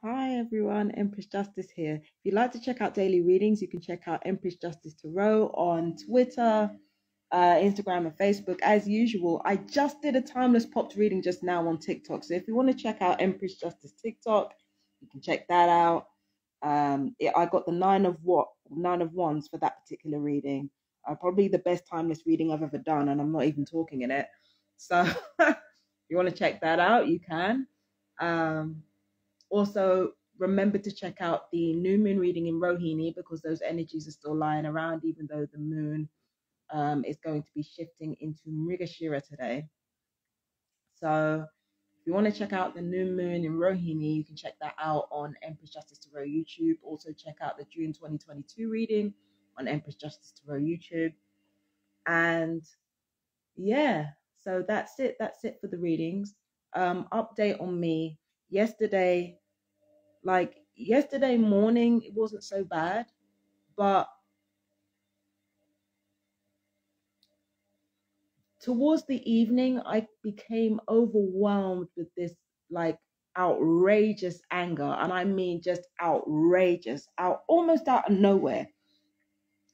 Hi everyone, Empress Justice here. If you'd like to check out daily readings, you can check out Empress Justice Tarot on Twitter, Instagram, and Facebook. As usual, I just did a timeless popped reading just now on TikTok. So if you want to check out Empress Justice TikTok, you can check that out. I got the nine of wands for that particular reading. Probably the best timeless reading I've ever done, and I'm not even talking in it. So if you want to check that out, you can. Also, remember to check out the new moon reading in Rohini because those energies are still lying around, even though the moon is going to be shifting into Mrigashira today. So, if you want to check out the new moon in Rohini, you can check that out on Empress Justice Tarot YouTube. Also, check out the June 2022 reading on Empress Justice Tarot YouTube. And yeah, so that's it. That's it for the readings. Update on me. Yesterday morning, it wasn't so bad, but towards the evening, I became overwhelmed with this like outrageous anger. And I mean just outrageous, almost out of nowhere.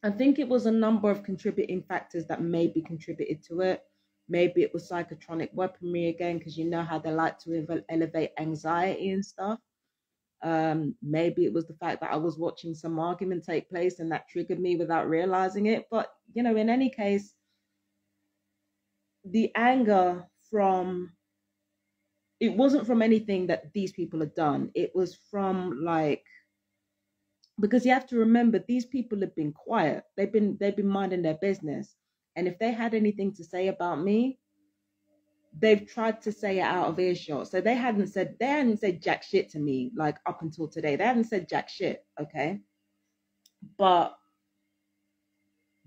I think it was a number of contributing factors that maybe contributed to it. Maybe it was psychotronic weaponry again, because you know how they like to elevate anxiety and stuff. Maybe it was the fact that I was watching some argument take place and that triggered me without realizing it. But, you know, in any case, the anger it wasn't from anything that these people had done. It was from because you have to remember, these people have been quiet. They've been minding their business. And if they had anything to say about me, they've tried to say it out of earshot. So they hadn't said jack shit to me, like up until today. They hadn't said jack shit, okay? But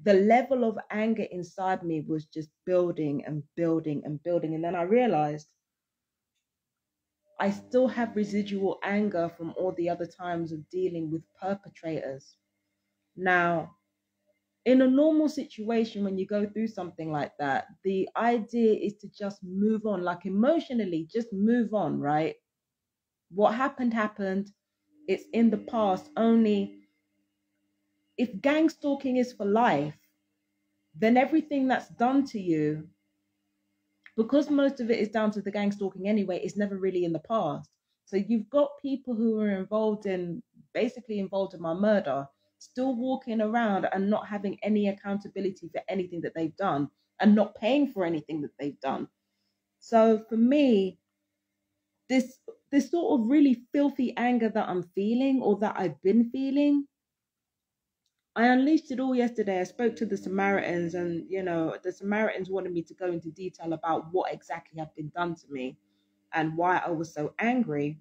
the level of anger inside me was just building and building and building. And then I realized I still have residual anger from all the other times of dealing with perpetrators. Now, in a normal situation, when you go through something like that, the idea is to just move on, like emotionally, just move on, right? What happened. It's in the past. Only if gang stalking is for life, then everything that's done to you, because most of it is down to the gang stalking anyway, is never really in the past. So you've got people who are basically involved in my murder, still walking around and not having any accountability for anything that they've done and not paying for anything that they've done. So for me, this sort of really filthy anger that I'm feeling, or that I've been feeling, I unleashed it all yesterday. I spoke to the Samaritans, and the Samaritans wanted me to go into detail about what exactly had been done to me and why I was so angry.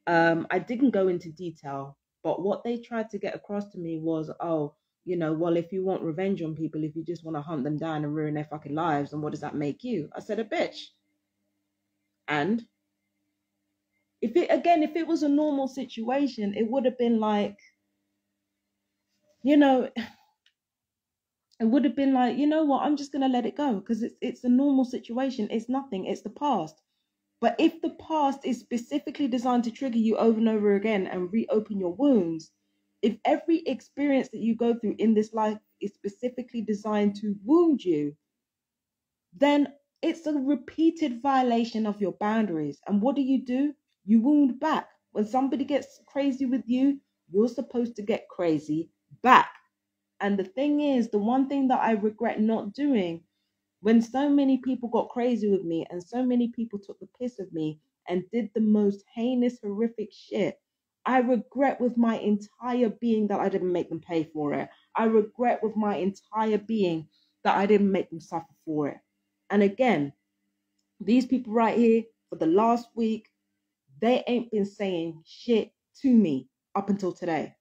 I didn't go into detail, but what they tried to get across to me was, well, if you want revenge on people, if you just want to hunt them down and ruin their fucking lives, then what does that make you? I said, a bitch. And if it was a normal situation, it would have been like, it would have been like, you know what, I'm just going to let it go because it's a normal situation. It's nothing. It's the past. But if the past is specifically designed to trigger you over and over again and reopen your wounds, if every experience that you go through in this life is specifically designed to wound you, then it's a repeated violation of your boundaries. And what do? You wound back. When somebody gets crazy with you, you're supposed to get crazy back. And the thing is, the one thing that I regret not doing, when so many people got crazy with me and so many people took the piss of me and did the most heinous, horrific shit, I regret with my entire being that I didn't make them pay for it. I regret with my entire being that I didn't make them suffer for it. And again, these people right here, for the last week, they ain't been saying shit to me up until today.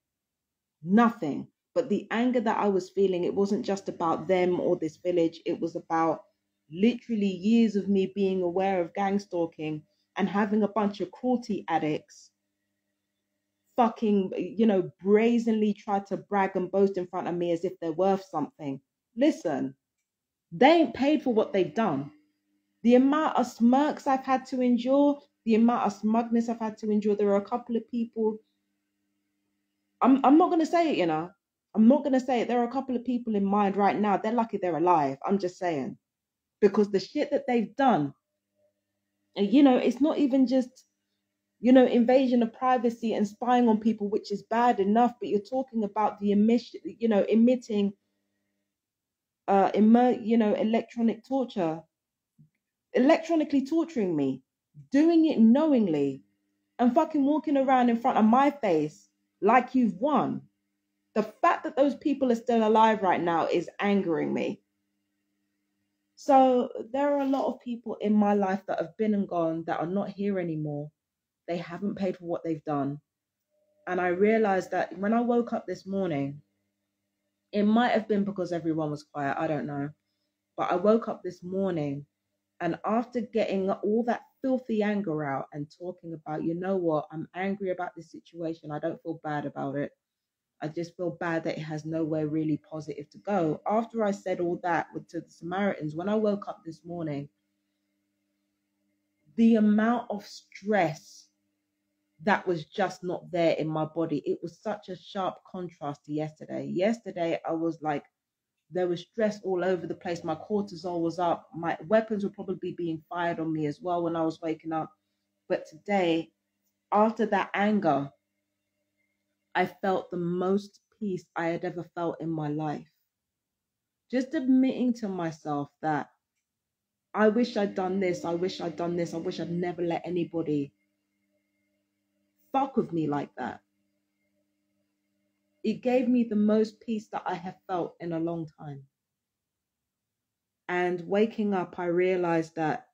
Nothing. But the anger that I was feeling, it wasn't just about them or this village. It was about literally years of me being aware of gang stalking and having a bunch of cruelty addicts fucking, brazenly try to brag and boast in front of me as if they're worth something. Listen, they ain't paid for what they've done. The amount of smirks I've had to endure, the amount of smugness I've had to endure. There are a couple of people, I'm not gonna say it, you know. I'm not gonna say it. There are a couple of people in mind right now. They're lucky they're alive. I'm just saying. Because the shit that they've done, and you know, it's not even just, you know, invasion of privacy and spying on people, which is bad enough, but you're talking about the emission, you know, emitting you know, electronic torture, electronically torturing me, doing it knowingly, and fucking walking around in front of my face like you've won. The fact that those people are still alive right now is angering me. So there are a lot of people in my life that have been and gone that are not here anymore. They haven't paid for what they've done. And I realized that when I woke up this morning, it might have been because everyone was quiet, I don't know. But I woke up this morning, and after getting all that filthy anger out and talking about, you know what, I'm angry about this situation. I don't feel bad about it. I just feel bad that it has nowhere really positive to go. After I said all that to the Samaritans, when I woke up this morning, the amount of stress that was just not there in my body, it was such a sharp contrast to yesterday. Yesterday, I was like, there was stress all over the place. My cortisol was up. My weapons were probably being fired on me as well when I was waking up. But today, after that anger, I felt the most peace I had ever felt in my life. Just admitting to myself that I wish I'd done this, I wish I'd done this, I wish I'd never let anybody fuck with me like that. It gave me the most peace that I have felt in a long time. And waking up, I realized that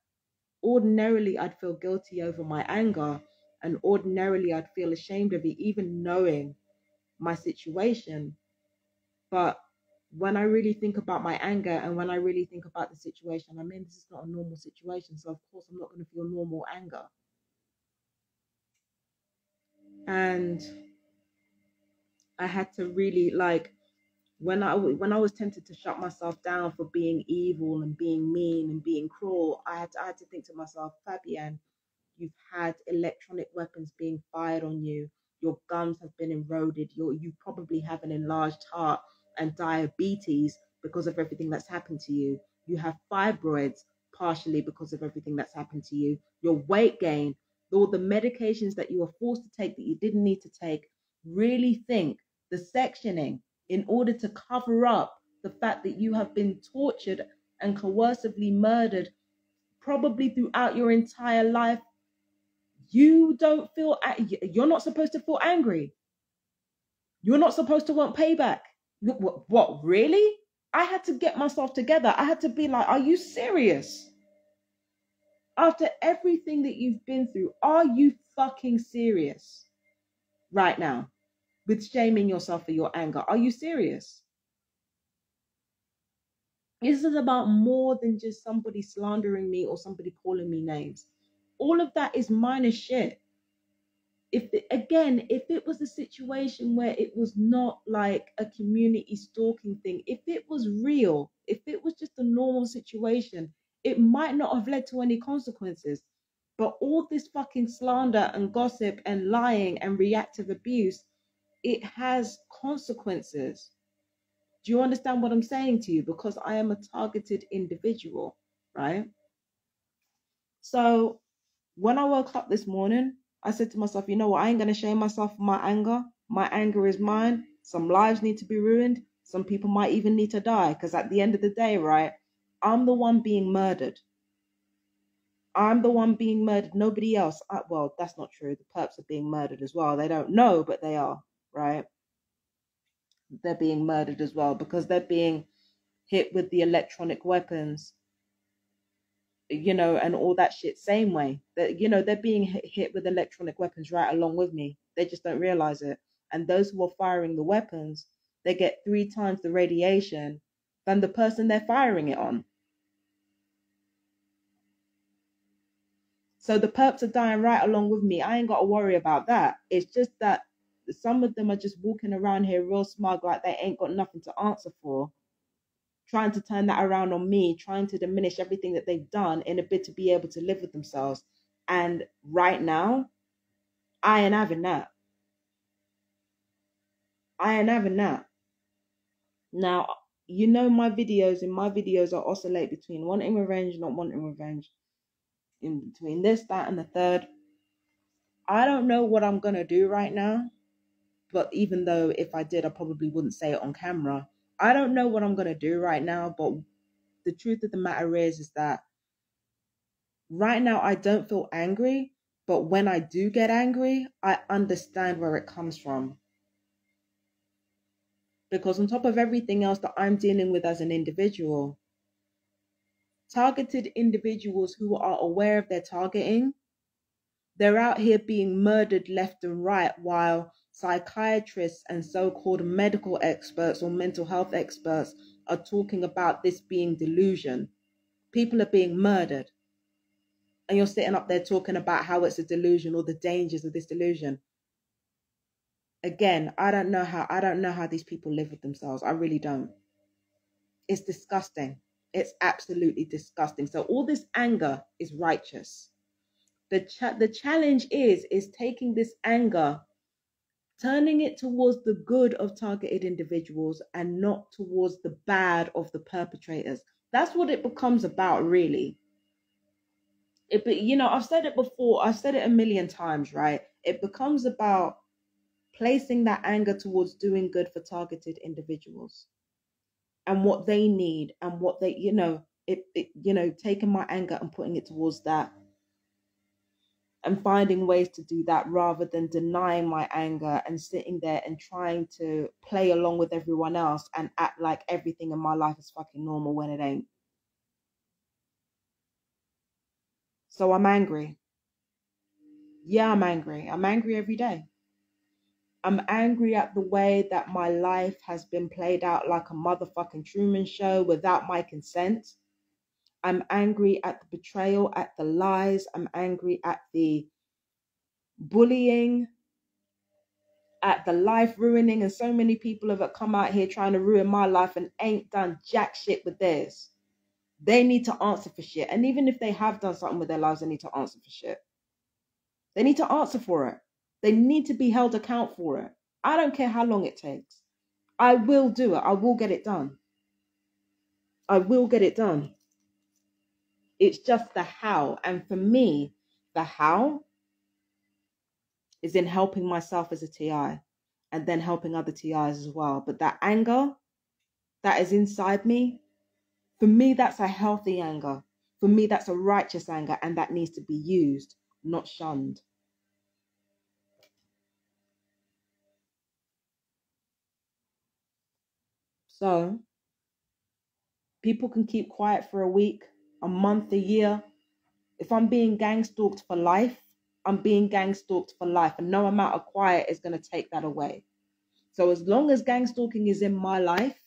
ordinarily I'd feel guilty over my anger, and ordinarily I'd feel ashamed of it, even knowing my situation. But when I really think about my anger and when I really think about the situation, I mean, this is not a normal situation. So, of course, I'm not going to feel normal anger. And I had to really, like, when I was tempted to shut myself down for being evil and being mean and being cruel, I had to think to myself, Fabienne, you've had electronic weapons being fired on you. Your gums have been eroded. You probably have an enlarged heart and diabetes because of everything that's happened to you. You have fibroids partially because of everything that's happened to you. Your weight gain, all the medications that you were forced to take that you didn't need to take. Really think the sectioning in order to cover up the fact that you have been tortured and coercively murdered probably throughout your entire life. You don't feel, you're not supposed to feel angry. You're not supposed to want payback. What, really? I had to get myself together. I had to be like, are you serious? After everything that you've been through, are you fucking serious right now with shaming yourself for your anger? Are you serious? This is about more than just somebody slandering me or somebody calling me names. All of that is minor shit. If it was a situation where it was not like a community stalking thing, if it was real, if it was just a normal situation, it might not have led to any consequences. But all this fucking slander and gossip and lying and reactive abuse, it has consequences. Do you understand what I'm saying to you? Because I am a targeted individual, right? So when I woke up this morning, I said to myself, you know what? I ain't going to shame myself for my anger. My anger is mine. Some lives need to be ruined. Some people might even need to die. Because at the end of the day, right, I'm the one being murdered. I'm the one being murdered. Nobody else. Well, that's not true. The perps are being murdered as well. They don't know, but they are, right? They're being murdered as well because they're being hit with the electronic weapons, you know, and all that shit. Same way that, you know, they're being hit with electronic weapons right along with me. They just don't realize it. And those who are firing the weapons, they get 3 times the radiation than the person they're firing it on. So the perps are dying right along with me. I ain't got to worry about that. It's just that some of them are just walking around here real smug, like they ain't got nothing to answer for, trying to turn that around on me, trying to diminish everything that they've done in a bid to be able to live with themselves. And right now, I ain't having that. I ain't having that. Now, you know my videos, and my videos are oscillate between wanting revenge, not wanting revenge. In between this, that, and the third. I don't know what I'm gonna do right now, but even though if I did, I probably wouldn't say it on camera. I don't know what I'm gonna do right now, but the truth of the matter is that right now I don't feel angry, but when I do get angry, I understand where it comes from. Because on top of everything else that I'm dealing with as an individual, targeted individuals who are aware of their targeting, they're out here being murdered left and right, while psychiatrists and so-called medical experts or mental health experts are talking about this being delusion. People are being murdered. And you're sitting up there talking about how it's a delusion or the dangers of this delusion. Again, I don't know how these people live with themselves. I really don't. It's disgusting. It's absolutely disgusting. So all this anger is righteous. The challenge is taking this anger, turning it towards the good of targeted individuals and not towards the bad of the perpetrators. That's what it becomes about, really. I've said it before. I've said it a million times, right? It becomes about placing that anger towards doing good for targeted individuals and what they need and what they, taking my anger and putting it towards that and finding ways to do that rather than denying my anger and sitting there and trying to play along with everyone else and act like everything in my life is fucking normal when it ain't. So I'm angry. Yeah, I'm angry. I'm angry every day. I'm angry at the way that my life has been played out like a motherfucking Truman Show without my consent. I'm angry at the betrayal, at the lies. I'm angry at the bullying, at the life ruining. And so many people have come out here trying to ruin my life and ain't done jack shit with theirs. They need to answer for shit. And even if they have done something with their lives, they need to answer for shit. They need to answer for it. They need to be held account for it. I don't care how long it takes. I will do it. I will get it done. I will get it done. It's just the how. And for me, the how is in helping myself as a TI and then helping other TIs as well. But that anger that is inside me, for me, that's a healthy anger. For me, that's a righteous anger, and that needs to be used, not shunned. So people can keep quiet for a week, a month, a year. If I'm being gang stalked for life, I'm being gang stalked for life, and no amount of quiet is going to take that away. So as long as gang stalking is in my life,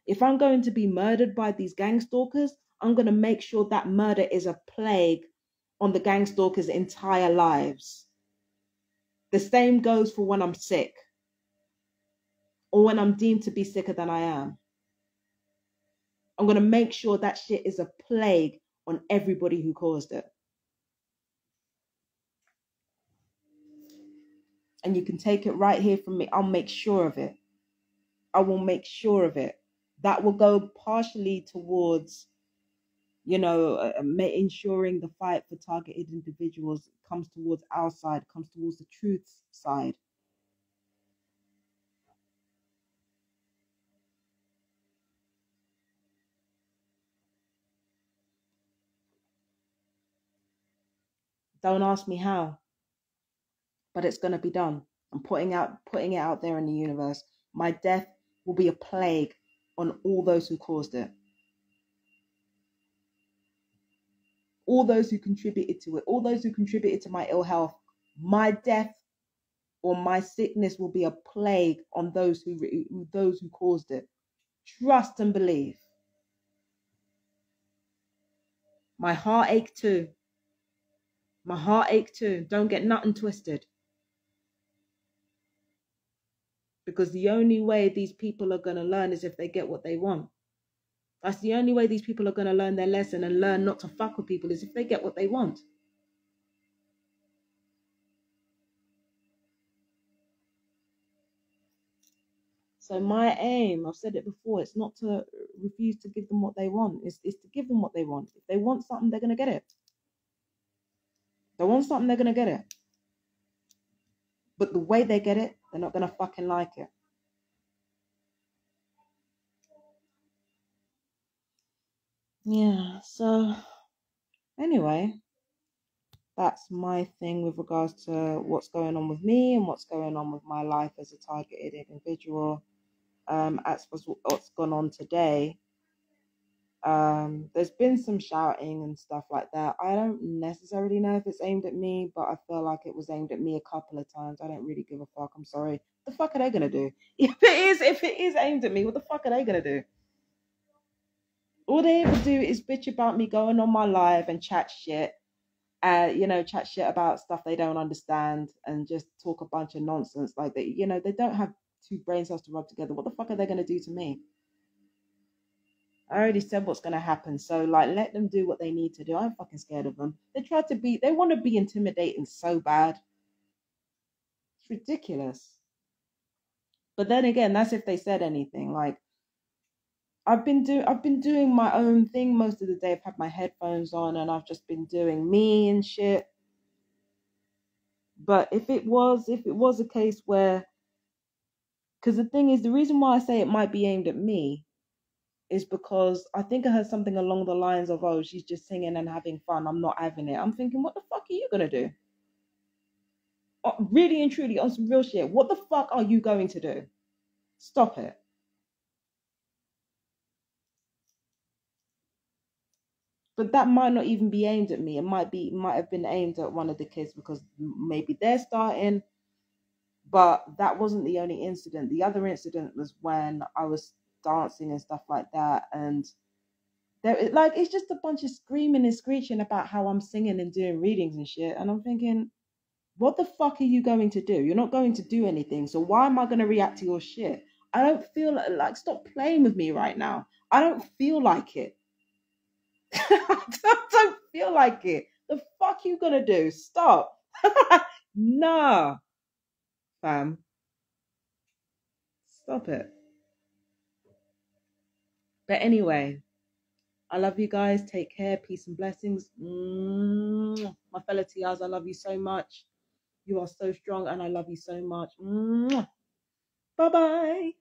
if I'm going to be murdered by these gang stalkers, I'm going to make sure that murder is a plague on the gang stalkers' entire lives. The same goes for when I'm sick or when I'm deemed to be sicker than I am. I'm going to make sure that shit is a plague on everybody who caused it. And you can take it right here from me. I'll make sure of it. I will make sure of it. That will go partially towards, ensuring the fight for targeted individuals comes towards our side, comes towards the truth side. Don't ask me how, but it's going to be done. I'm putting it out there in the universe. My death will be a plague on all those who caused it. All those who contributed to it, all those who contributed to my ill health. My death or my sickness will be a plague on those who caused it. Trust and believe. My heartache too. My heartache too. Don't get nothing twisted. Because the only way these people are going to learn is if they get what they want. That's the only way these people are going to learn their lesson and learn not to fuck with people, is if they get what they want. So my aim, I've said it before, it's not to refuse to give them what they want. It's to give them what they want. If they want something, they're gonna get it. If they want something, they're gonna get it. But the way they get it, they're not gonna fucking like it. Yeah, so anyway, that's my thing with regards to what's going on with me and what's going on with my life as a targeted individual. As for what's gone on today, there's been some shouting and stuff like that. I don't necessarily know if it's aimed at me, but I feel like it was aimed at me a couple of times. I don't really give a fuck. I'm sorry. What the fuck are they gonna do? If it is aimed at me, what the fuck are they gonna do? All they ever do is bitch about me going on my live and chat shit. Chat shit about stuff they don't understand and just talk a bunch of nonsense. Like they don't have two brain cells to rub together. What the fuck are they gonna do to me? I already said what's gonna happen. So like, let them do what they need to do. I'm fucking scared of them. They want to be intimidating so bad. It's ridiculous. But then again, that's if they said anything. Like I've been doing my own thing most of the day. I've had my headphones on and I've just been doing me and shit. But if it was a case where, because the thing is, the reason why I say it might be aimed at me is because I think I heard something along the lines of, oh, she's just singing and having fun. I'm not having it. I'm thinking, what the fuck are you going to do? Really and truly, on some real shit, what the fuck are you going to do? Stop it. But that might not even be aimed at me. It might have been aimed at one of the kids because maybe they're starting. But that wasn't the only incident. The other incident was when I was dancing and stuff like that, and it's just a bunch of screaming and screeching about how I'm singing and doing readings and shit. And I'm thinking, what the fuck are you going to do? You're not going to do anything. So why am I going to react to your shit? I don't feel like stop playing with me right now. I don't feel like it. I don't feel like it. The fuck you gonna do? Stop. Nah, fam. Stop it. But anyway, I love you guys. Take care. Peace and blessings. My fellow TRs, I love you so much. You are so strong and I love you so much. Bye bye.